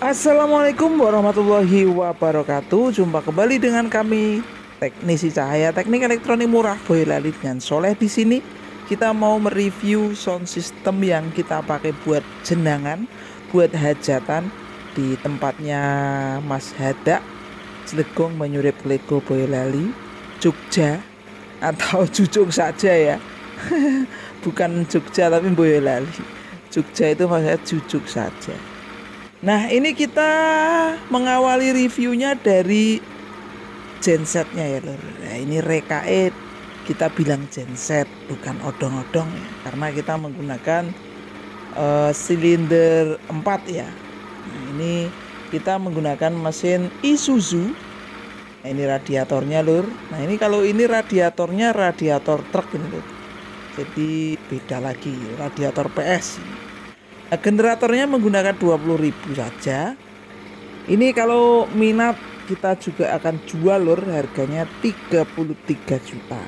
Assalamualaikum warahmatullahi wabarakatuh. Jumpa kembali dengan kami Teknisi Cahaya Teknik Elektronik Murah Boyolali dengan Soleh. Di sini kita mau mereview sound system yang kita pakai buat jenangan, buat hajatan di tempatnya Mas Hada, Cilegong, Menyurip, Klego, Boyolali, Jogja atau Jujung saja ya. Bukan Jogja tapi Boyolali. Jogja itu maksudnya Jujung saja. Nah, ini kita mengawali reviewnya dari gensetnya ya lor. Nah, ini rekae kita bilang genset, bukan odong-odong ya, karena kita menggunakan silinder 4 ya. Nah, ini kita menggunakan mesin Isuzu. Nah, ini radiatornya lur. Nah, ini kalau ini radiatornya radiator truk ini lur. Jadi beda lagi, radiator PS ini. Nah, generatornya menggunakan 20.000 saja. Ini kalau minat kita juga akan jual lur, harganya 33 juta.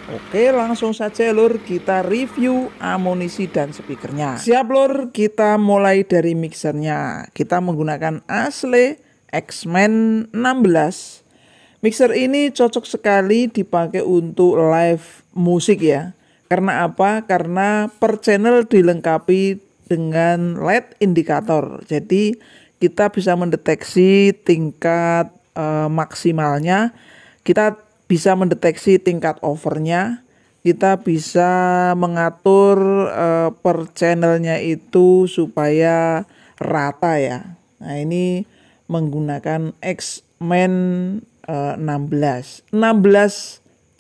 Oke, langsung saja lur kita review amunisi dan speakernya. Siap lur, kita mulai dari mixernya. Kita menggunakan Asle X-Men 16. Mixer ini cocok sekali dipakai untuk live musik ya. Karena apa? Karena per channel dilengkapi dengan LED indikator. Jadi kita bisa mendeteksi tingkat maksimalnya, kita bisa mendeteksi tingkat overnya, kita bisa mengatur per channelnya itu supaya rata ya. Nah, ini menggunakan X-Men 16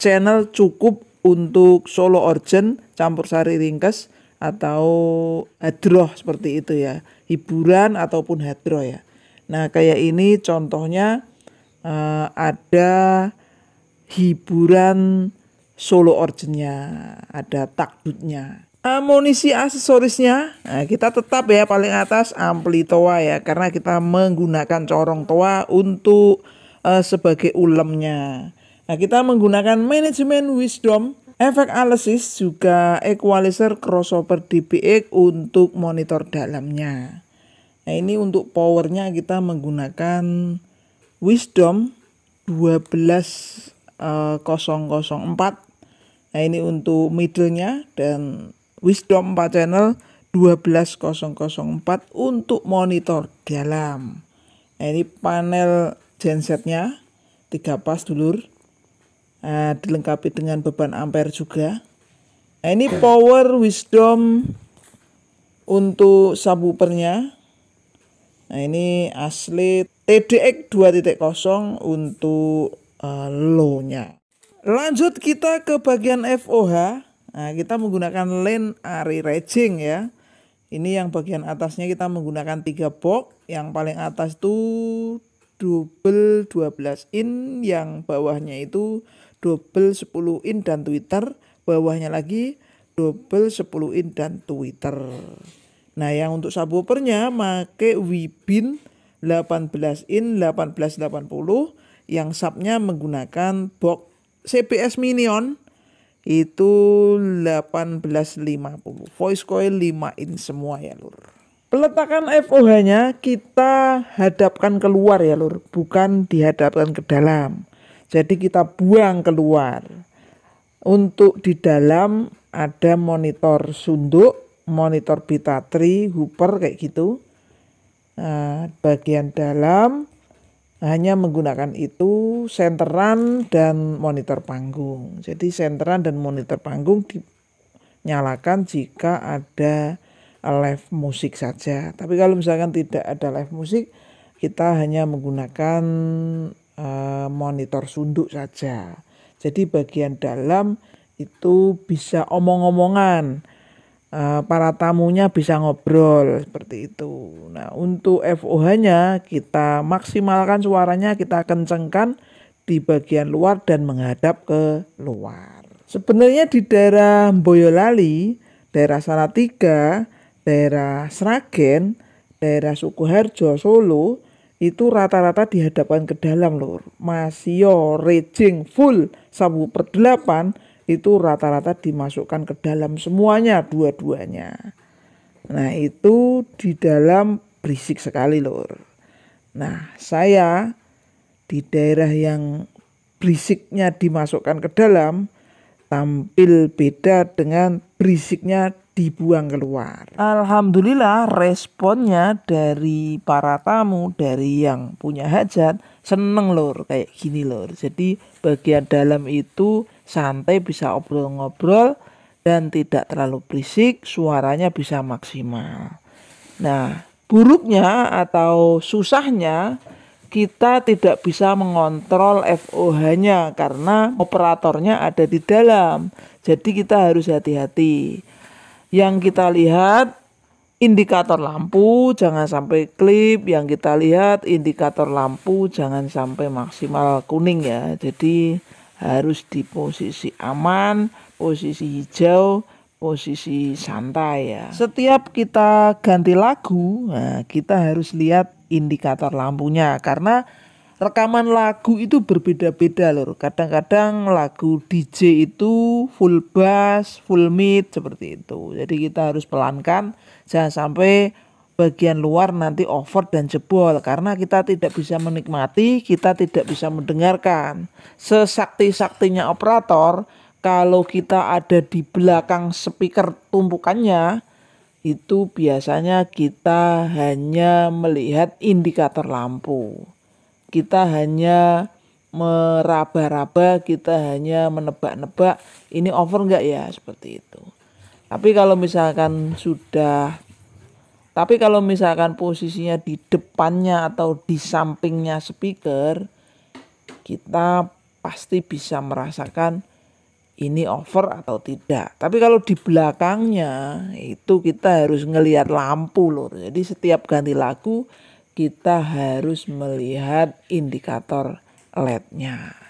channel cukup untuk solo organ, campur sari ringkes atau hadroh seperti itu ya, hiburan ataupun hadroh ya. Nah, kayak ini contohnya ada hiburan solo organnya, ada takdutnya. Amunisi aksesorisnya, nah kita tetap ya paling atas ampli toa ya, karena kita menggunakan corong toa untuk sebagai ulemnya. Nah, kita menggunakan manajemen Wisdom, efek Alesis, juga equalizer crossover DBX untuk monitor dalamnya. Nah, ini untuk powernya kita menggunakan Wisdom 12004. Nah, ini untuk middle-nya, dan Wisdom 4 channel 12004 untuk monitor dalam. Nah, ini panel gensetnya 3 pas dulur. Nah, dilengkapi dengan beban ampere juga. Nah, ini power Wisdom untuk subwoofernya. Nah, ini Asle TDX 2.0 untuk low-nya. Lanjut kita ke bagian FOH. Nah, kita menggunakan lane Ari Raging ya. Ini yang bagian atasnya kita menggunakan 3 box. Yang paling atas tuh double 12 in, yang bawahnya itu double 10 in dan tweeter, bawahnya lagi double 10 in dan tweeter. Nah, yang untuk subwoofernya pakai Wibin 18 in 1880, yang subnya menggunakan box CBS Minion itu 1850, voice coil 5 in semua ya lur. Peletakan FOH-nya kita hadapkan keluar ya lur, bukan dihadapkan ke dalam. Jadi kita buang keluar. Untuk di dalam ada monitor sunduk, monitor Beta3, hooper kayak gitu. Nah, bagian dalam hanya menggunakan itu, senteran dan monitor panggung. Jadi senteran dan monitor panggung dinyalakan jika ada live musik saja. Tapi kalau misalkan tidak ada live musik, kita hanya menggunakan monitor sunduk saja. Jadi bagian dalam itu bisa omong-omongan, para tamunya bisa ngobrol seperti itu. Nah, untuk FOH-nya kita maksimalkan suaranya, kita kencengkan di bagian luar dan menghadap ke luar. Sebenarnya di daerah Boyolali, daerah Salatiga, daerah Sragen, daerah Sukoharjo, Solo itu rata-rata dihadapkan ke dalam lur. Masio Raging full subwoofer 8 itu rata-rata dimasukkan ke dalam semuanya, dua-duanya. Nah, itu di dalam berisik sekali lur. Nah saya di daerah yang berisiknya dimasukkan ke dalam tampil beda dengan berisiknya dibuang keluar. Alhamdulillah responnya dari para tamu, dari yang punya hajat seneng lur kayak gini lur. Jadi bagian dalam itu santai, bisa obrol-ngobrol dan tidak terlalu berisik, suaranya bisa maksimal. Nah buruknya atau susahnya kita tidak bisa mengontrol FOH-nya karena operatornya ada di dalam. Jadi kita harus hati-hati. Yang kita lihat indikator lampu jangan sampai klip, yang kita lihat indikator lampu jangan sampai maksimal kuning ya. Jadi harus di posisi aman, posisi hijau, posisi santai ya. Setiap kita ganti lagu, nah kita harus lihat indikator lampunya karena rekaman lagu itu berbeda-beda lur. Kadang-kadang lagu DJ itu full bass, full mid seperti itu. Jadi kita harus pelankan, jangan sampai bagian luar nanti over dan jebol karena kita tidak bisa menikmati, kita tidak bisa mendengarkan. Sesakti-saktinya operator, kalau kita ada di belakang speaker tumpukannya, itu biasanya kita hanya melihat indikator lampu. Kita hanya meraba-raba, kita hanya menebak-nebak ini over enggak ya, seperti itu. Tapi kalau misalkan posisinya di depannya atau di sampingnya speaker, kita pasti bisa merasakan ini over atau tidak. Tapi kalau di belakangnya itu kita harus ngelihat lampu lur. Jadi setiap ganti lagu kita harus melihat indikator LED-nya.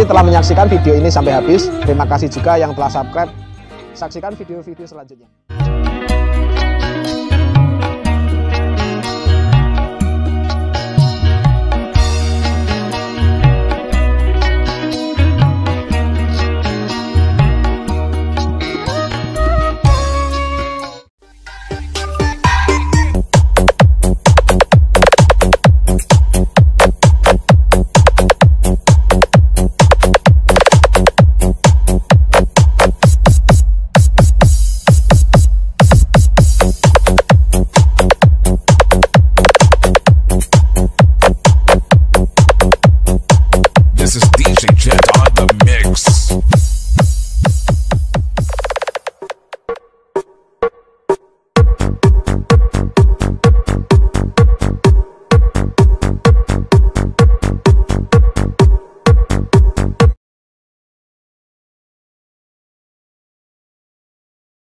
kasih telah menyaksikan video ini sampai habis. Terima kasih juga yang telah subscribe. Saksikan video-video selanjutnya. This is DJ Jack.